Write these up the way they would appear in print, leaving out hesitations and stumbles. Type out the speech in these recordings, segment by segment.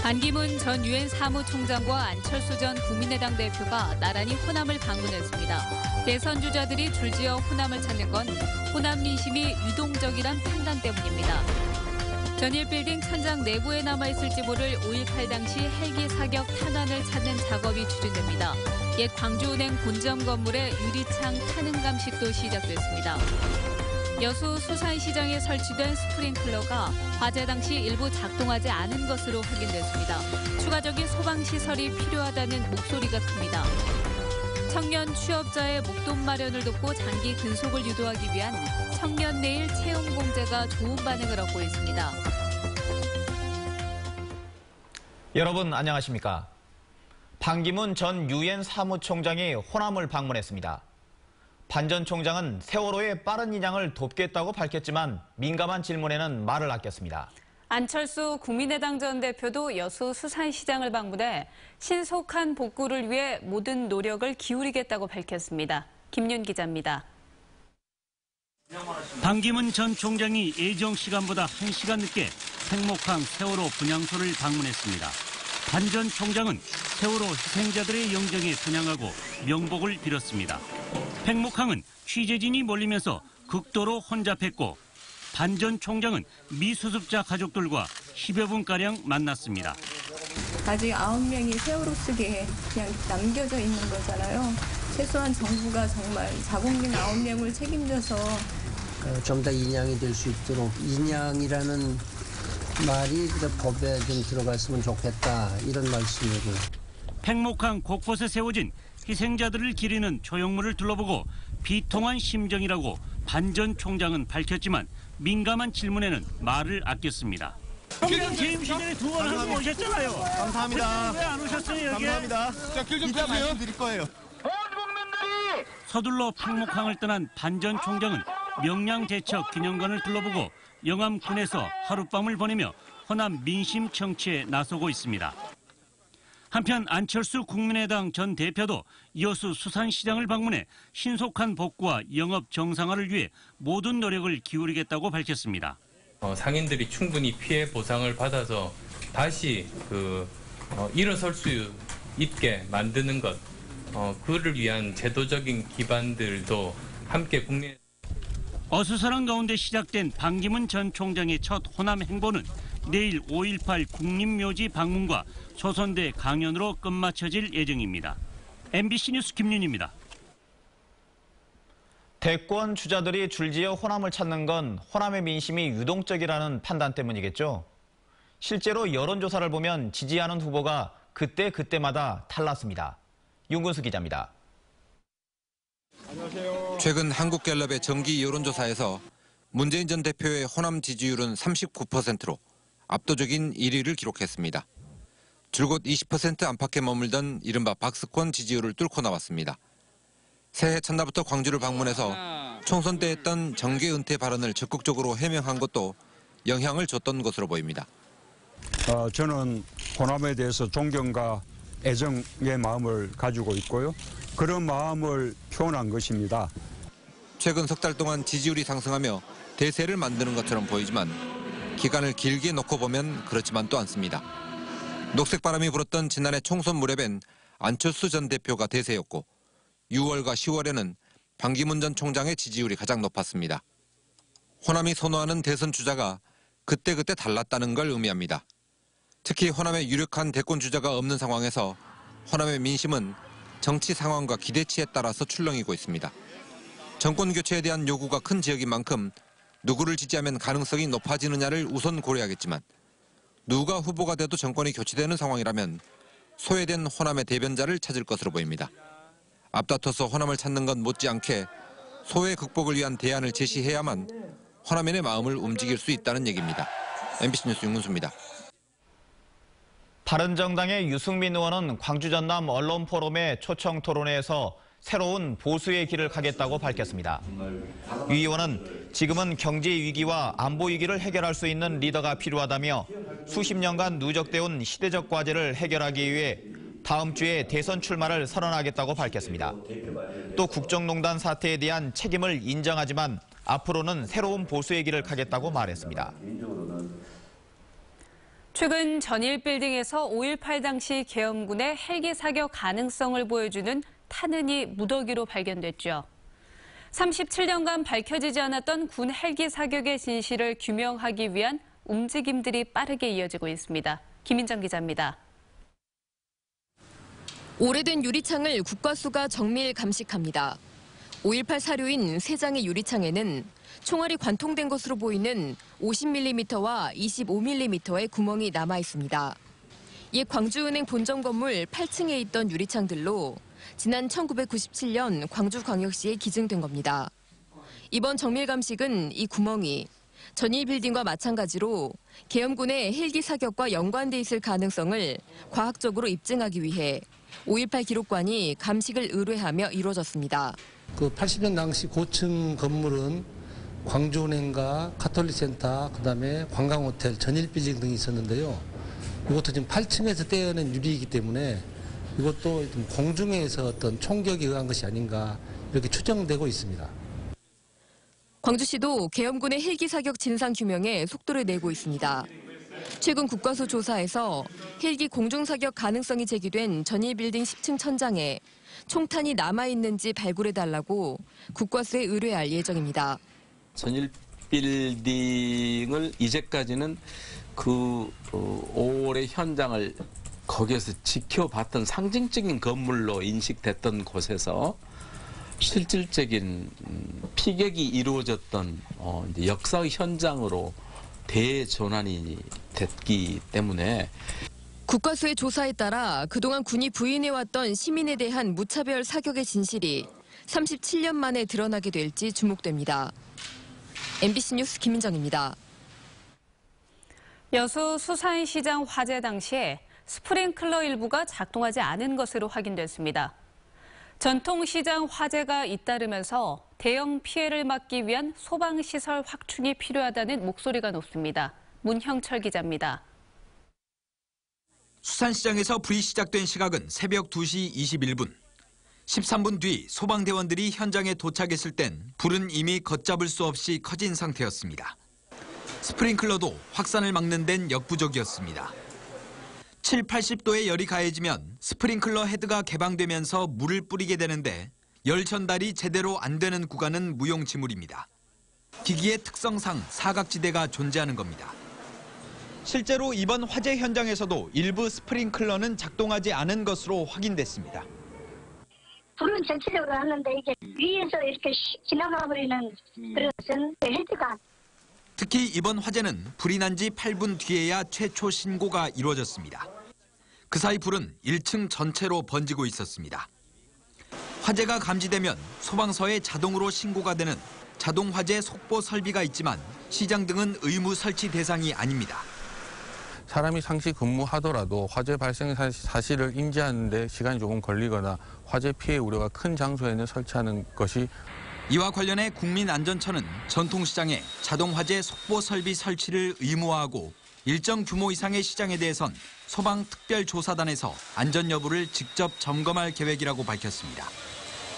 반기문 전 유엔 사무총장과 안철수 전 국민의당 대표가 나란히 호남을 방문했습니다. 대선 주자들이 줄지어 호남을 찾는 건 호남 민심이 유동적이란 판단 때문입니다. 전일빌딩 천장 내부에 남아있을지 모를 5.18 당시 헬기 사격 탄환을 찾는 작업이 추진됩니다. 옛 광주은행 본점 건물에 유리창 타는 감식도 시작됐습니다. 여수 수산시장에 설치된 스프링클러가 화재 당시 일부 작동하지 않은 것으로 확인됐습니다. 추가적인 소방시설이 필요하다는 목소리가 큽니다. 청년 취업자의 목돈 마련을 돕고 장기 근속을 유도하기 위한 청년 내일 채용공제가 좋은 반응을 얻고 있습니다. 여러분 안녕하십니까? 반기문 전 유엔 사무총장이 호남을 방문했습니다. 반 전 총장은 세월호의 빠른 인양을 돕겠다고 밝혔지만 민감한 질문에는 말을 아꼈습니다. 안철수 국민의당 전 대표도 여수 수산시장을 방문해 신속한 복구를 위해 모든 노력을 기울이겠다고 밝혔습니다. 김윤 기자입니다. 반기문 전 총장이 예정 시간보다 1시간 늦게 팽목항 세월호 분향소를 방문했습니다. 반 전 총장은 세월호 희생자들의 영정에 분향하고 명복을 빌었습니다. 팽목항은 취재진이 몰리면서 극도로 혼잡했고 반 전 총장은 미수습자 가족들과 10여 분가량 만났습니다. 아직 9명이 세월호 속에 그냥 남겨져 있는 거잖아요. 최소한 정부가 정말 자국민 9명을 책임져서 좀 더 인양이 될 수 있도록 인양이라는 말이 법에 좀 들어갔으면 좋겠다 이런 말씀이고요. 팽목항 곳곳에 세워진 희생자들을 기리는 조형물을 둘러보고 비통한 심정이라고 반 전 총장은 밝혔지만 민감한 질문에는 말을 아꼈습니다. 지금 재임 시절에 2번 하고 오셨잖아요. 감사합니다. 왜 안 오셨어요 여기? 감사합니다. 자, 길 좀 펴세요. 말씀드릴 거예요. 서둘러 팽목항을 떠난 반 전 총장은 명량대첩 기념관을 둘러보고 영암군에서 하룻밤을 보내며 호남 민심 청취에 나서고 있습니다. 한편 안철수 국민의당 전 대표도 여수 수산시장을 방문해 신속한 복구와 영업 정상화를 위해 모든 노력을 기울이겠다고 밝혔습니다. 상인들이 충분히 피해 보상을 받아서 다시 일어설 수 있게 만드는 것, 그를 위한 제도적인 기반들도 함께 국내. 어수선한 가운데 시작된 반기문 전 총장의 첫 호남 행보는 내일 5.18 국립묘지 방문과 조선대 강연으로 끝마쳐질 예정입니다. MBC 뉴스 김윤입니다. 대권 주자들이 줄지어 호남을 찾는 건 호남의 민심이 유동적이라는 판단 때문이겠죠. 실제로 여론조사를 보면 지지하는 후보가 그때마다 달랐습니다. 윤근수 기자입니다. 최근 한국갤럽의 정기 여론조사에서 문재인 전 대표의 호남 지지율은 39%로 압도적인 1위를 기록했습니다. 줄곧 20% 안팎에 머물던 이른바 박스권 지지율을 뚫고 나왔습니다. 새해 첫날부터 광주를 방문해서 총선 때 했던 정계 은퇴 발언을 적극적으로 해명한 것도 영향을 줬던 것으로 보입니다. 저는 호남에 대해서 존경과 애정의 마음을 가지고 있고요. 그런 마음을 표현한 것입니다. 최근 석 달 동안 지지율이 상승하며 대세를 만드는 것처럼 보이지만 기간을 길게 놓고 보면 그렇지만 또 않습니다. 녹색 바람이 불었던 지난해 총선 무렵엔 안철수 전 대표가 대세였고 6월과 10월에는 반기문 전 총장의 지지율이 가장 높았습니다. 호남이 선호하는 대선 주자가 그때그때 달랐다는 걸 의미합니다. 특히 호남에 유력한 대권 주자가 없는 상황에서 호남의 민심은 정치 상황과 기대치에 따라서 출렁이고 있습니다. 정권 교체에 대한 요구가 큰 지역인 만큼 누구를 지지하면 가능성이 높아지느냐를 우선 고려하겠지만 누가 후보가 돼도 정권이 교체되는 상황이라면 소외된 호남의 대변자를 찾을 것으로 보입니다. 앞다퉈서 호남을 찾는 건 못지않게 소외 극복을 위한 대안을 제시해야만 호남인의 마음을 움직일 수 있다는 얘기입니다. MBC 뉴스 윤근수입니다. 바른정당의 유승민 의원은 광주 전남 언론포럼의 초청 토론회에서 새로운 보수의 길을 가겠다고 밝혔습니다. 유 의원은 지금은 경제 위기와 안보 위기를 해결할 수 있는 리더가 필요하다며 수십 년간 누적돼온 시대적 과제를 해결하기 위해 다음 주에 대선 출마를 선언하겠다고 밝혔습니다. 또 국정농단 사태에 대한 책임을 인정하지만 앞으로는 새로운 보수의 길을 가겠다고 말했습니다. 최근 전일빌딩에서 5.18 당시 계엄군의 헬기 사격 가능성을 보여주는 탄흔이 무더기로 발견됐죠. 37년간 밝혀지지 않았던 군 헬기 사격의 진실을 규명하기 위한 움직임들이 빠르게 이어지고 있습니다. 김인정 기자입니다. 오래된 유리창을 국과수가 정밀 감식합니다. 5.18 사료인 3장의 유리창에는 총알이 관통된 것으로 보이는 50mm와 25mm의 구멍이 남아 있습니다. 옛 광주은행 본점 건물 8층에 있던 유리창들로 지난 1997년 광주광역시에 기증된 겁니다. 이번 정밀 감식은 이 구멍이 전일 빌딩과 마찬가지로 계엄군의 헬기 사격과 연관돼 있을 가능성을 과학적으로 입증하기 위해 5.18 기록관이 감식을 의뢰하며 이루어졌습니다. 그 80년 당시 고층 건물은 광주은행과 카톨릭센터, 그다음에 관광호텔, 전일빌딩 등이 있었는데요. 이것도 지금 8층에서 떼어낸 유리이기 때문에 이것도 공중에서 어떤 총격에 의한 것이 아닌가 이렇게 추정되고 있습니다. 광주시도 계엄군의 헬기 사격 진상 규명에 속도를 내고 있습니다. 최근 국과수 조사에서 헬기 공중 사격 가능성이 제기된 전일빌딩 10층 천장에 총탄이 남아있는지 발굴해달라고 국과수에 의뢰할 예정입니다. 전일빌딩을 이제까지는 그 5월의 현장을 거기에서 지켜봤던 상징적인 건물로 인식됐던 곳에서 실질적인 피격이 이루어졌던 역사의 현장으로 대전환이 됐기 때문에 국과수의 조사에 따라 그동안 군이 부인해왔던 시민에 대한 무차별 사격의 진실이 37년 만에 드러나게 될지 주목됩니다. MBC 뉴스 김민정입니다. 여수 수산시장 화재 당시에 스프링클러 일부가 작동하지 않은 것으로 확인됐습니다. 전통시장 화재가 잇따르면서 대형 피해를 막기 위한 소방시설 확충이 필요하다는 목소리가 높습니다. 문형철 기자입니다. 수산시장에서 불이 시작된 시각은 새벽 2시 21분. 13분 뒤 소방대원들이 현장에 도착했을 땐 불은 이미 걷잡을 수 없이 커진 상태였습니다. 스프링클러도 확산을 막는 데는 역부족이었습니다. 7, 80도의 열이 가해지면 스프링클러 헤드가 개방되면서 물을 뿌리게 되는데 열 전달이 제대로 안 되는 구간은 무용지물입니다. 기기의 특성상 사각지대가 존재하는 겁니다. 실제로 이번 화재 현장에서도 일부 스프링클러는 작동하지 않은 것으로 확인됐습니다. 불은 전체적으로 하는데 이게 위에서 이렇게 지나가 버리는 그런 헤드가. 특히 이번 화재는 불이 난 지 8분 뒤에야 최초 신고가 이루어졌습니다. 그 사이 불은 1층 전체로 번지고 있었습니다. 화재가 감지되면 소방서에 자동으로 신고가 되는 자동화재 속보 설비가 있지만 시장 등은 의무 설치 대상이 아닙니다. 사람이 상시 근무하더라도 화재 발생 사실을 인지하는 데 시간이 조금 걸리거나 화재 피해 우려가 큰 장소에는 설치하는 것이 이와 관련해 국민안전처는 전통시장에 자동화재 속보 설비 설치를 의무화하고 일정 규모 이상의 시장에 대해선 소방특별조사단에서 안전 여부를 직접 점검할 계획이라고 밝혔습니다.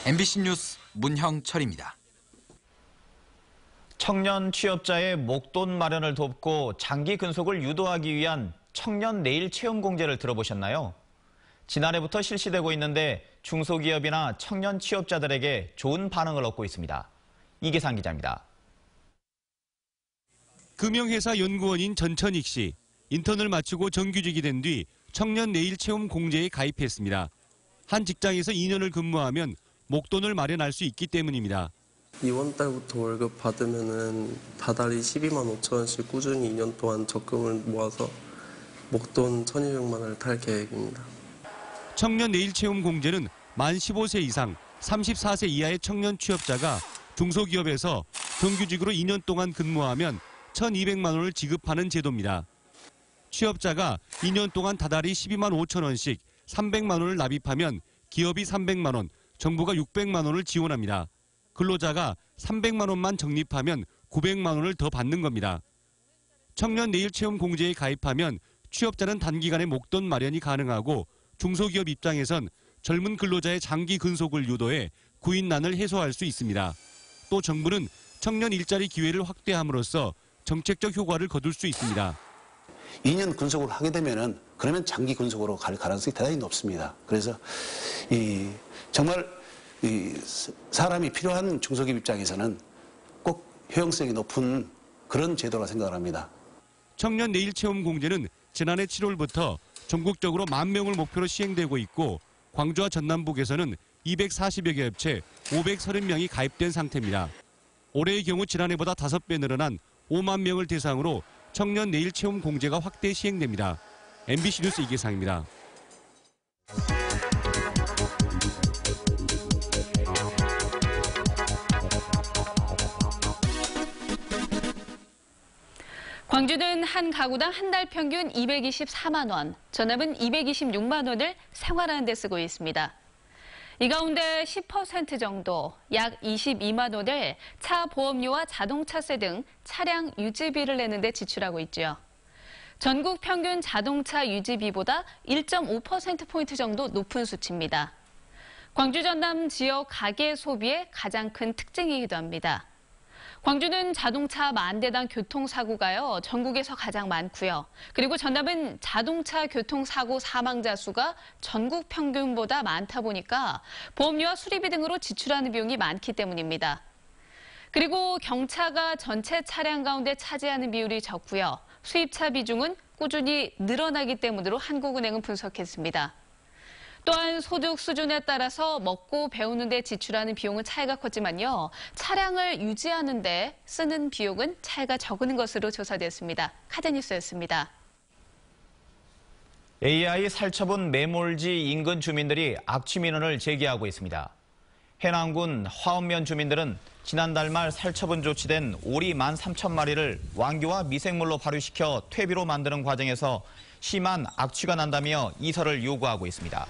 MBC 뉴스 문형철입니다. 청년 취업자의 목돈 마련을 돕고 장기 근속을 유도하기 위한 청년 내일 체험 공제를 들어보셨나요? 지난해부터 실시되고 있는데 중소기업이나 청년 취업자들에게 좋은 반응을 얻고 있습니다. 이계상 기자입니다. 금융회사 연구원인 전천익 씨. 인턴을 마치고 정규직이 된 뒤 청년 내일 체험 공제에 가입했습니다. 한 직장에서 2년을 근무하면 목돈을 마련할 수 있기 때문입니다. 이번 달부터 월급 받으면은 다달이 12만 5천 원씩 꾸준히 2년 동안 적금을 모아서 목돈 1,200만 원을 탈 계획입니다. 청년 내일 체험 공제는 만 15세 이상 34세 이하의 청년 취업자가 중소기업에서 정규직으로 2년 동안 근무하면 1,200만 원을 지급하는 제도입니다. 취업자가 2년 동안 다달이 12만 5천 원씩 300만 원을 납입하면 기업이 300만 원, 정부가 600만 원을 지원합니다. 근로자가 300만 원만 적립하면 900만 원을 더 받는 겁니다. 청년 내일 체험 공제에 가입하면 취업자는 단기간에 목돈 마련이 가능하고 중소기업 입장에선 젊은 근로자의 장기 근속을 유도해 구인난을 해소할 수 있습니다. 또 정부는 청년 일자리 기회를 확대함으로써 정책적 효과를 거둘 수 있습니다. 2년 근속을 하게 되면은 그러면 장기 근속으로 갈 가능성이 대단히 높습니다. 그래서 정말 사람이 필요한 중소기업 입장에서는 꼭 효용성이 높은 그런 제도라 생각을 합니다. 청년 내일 체험 공제는 지난해 7월부터 전국적으로 10,000명을 목표로 시행되고 있고 광주와 전남북에서는 240여 개 업체 530명이 가입된 상태입니다. 올해의 경우 지난해보다 5배 늘어난 5만 명을 대상으로 청년 내일 체험 공제가 확대 시행됩니다. MBC 뉴스 이계상입니다. 광주는 한 가구당 한 달 평균 224만 원, 전남은 226만 원을 생활하는 데 쓰고 있습니다. 이 가운데 10% 정도, 약 22만 원을 차 보험료와 자동차세 등 차량 유지비를 내는 데 지출하고 있죠. 전국 평균 자동차 유지비보다 1.5%포인트 정도 높은 수치입니다. 광주 전남 지역 가계 소비의 가장 큰 특징이기도 합니다. 광주는 자동차 10,000대당 교통사고가요, 전국에서 가장 많고요. 그리고 전남은 자동차 교통사고 사망자 수가 전국 평균보다 많다 보니까 보험료와 수리비 등으로 지출하는 비용이 많기 때문입니다. 그리고 경차가 전체 차량 가운데 차지하는 비율이 적고요. 수입차 비중은 꾸준히 늘어나기 때문으로 한국은행은 분석했습니다. 또한 소득 수준에 따라서 먹고 배우는 데 지출하는 비용은 차이가 컸지만요. 차량을 유지하는 데 쓰는 비용은 차이가 적은 것으로 조사됐습니다. 카드뉴스였습니다. AI 살처분 매몰지 인근 주민들이 악취 민원을 제기하고 있습니다. 해남군 화엄면 주민들은 지난달 말 살처분 조치된 오리 13,000마리를 왕교와 미생물로 발효시켜 퇴비로 만드는 과정에서 심한 악취가 난다며 이설을 요구하고 있습니다.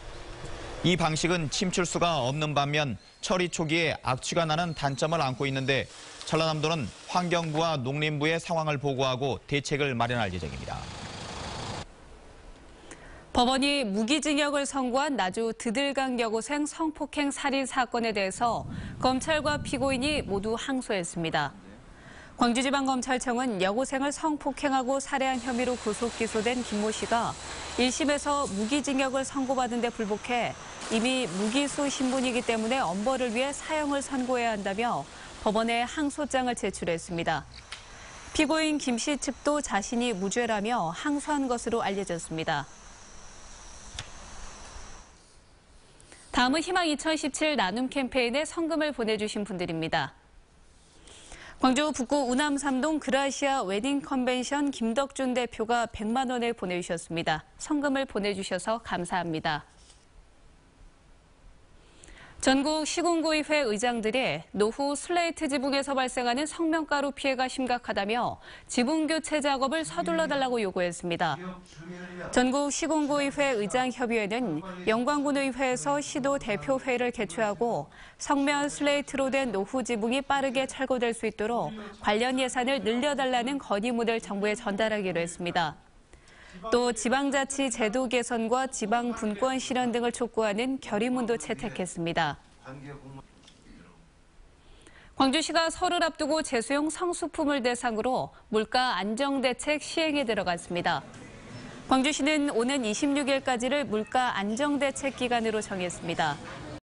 이 방식은 침출수가 없는 반면 처리 초기에 악취가 나는 단점을 안고 있는데 전라남도는 환경부와 농림부의 상황을 보고하고 대책을 마련할 예정입니다. 법원이 무기징역을 선고한 나주 드들강 여고생 성폭행 살인 사건에 대해서 검찰과 피고인이 모두 항소했습니다. 광주지방검찰청은 여고생을 성폭행하고 살해한 혐의로 구속 기소된 김모 씨가 1심에서 무기징역을 선고받은 데 불복해 이미 무기수 신분이기 때문에 엄벌을 위해 사형을 선고해야 한다며 법원에 항소장을 제출했습니다. 피고인 김 씨 측도 자신이 무죄라며 항소한 것으로 알려졌습니다. 다음은 희망 2017 나눔 캠페인에 성금을 보내주신 분들입니다. 광주 북구 우남 3동 그라시아 웨딩 컨벤션 김덕준 대표가 100만 원을 보내주셨습니다. 성금을 보내주셔서 감사합니다. 전국 시군구의회 의장들이 노후 슬레이트 지붕에서 발생하는 성명가루 피해가 심각하다며 지붕 교체 작업을 서둘러 달라고 요구했습니다. 전국 시군구의회 의장협의회는 영광군의회에서 시도 대표회의를 개최하고 성면 슬레이트로 된 노후 지붕이 빠르게 철거될 수 있도록 관련 예산을 늘려달라는 건의문을 정부에 전달하기로 했습니다. 또 지방자치 제도 개선과 지방 분권 실현 등을 촉구하는 결의문도 채택했습니다. 광주시가 설을 앞두고 제수용 성수품을 대상으로 물가 안정대책 시행에 들어갔습니다. 광주시는 오는 26일까지를 물가 안정대책 기간으로 정했습니다.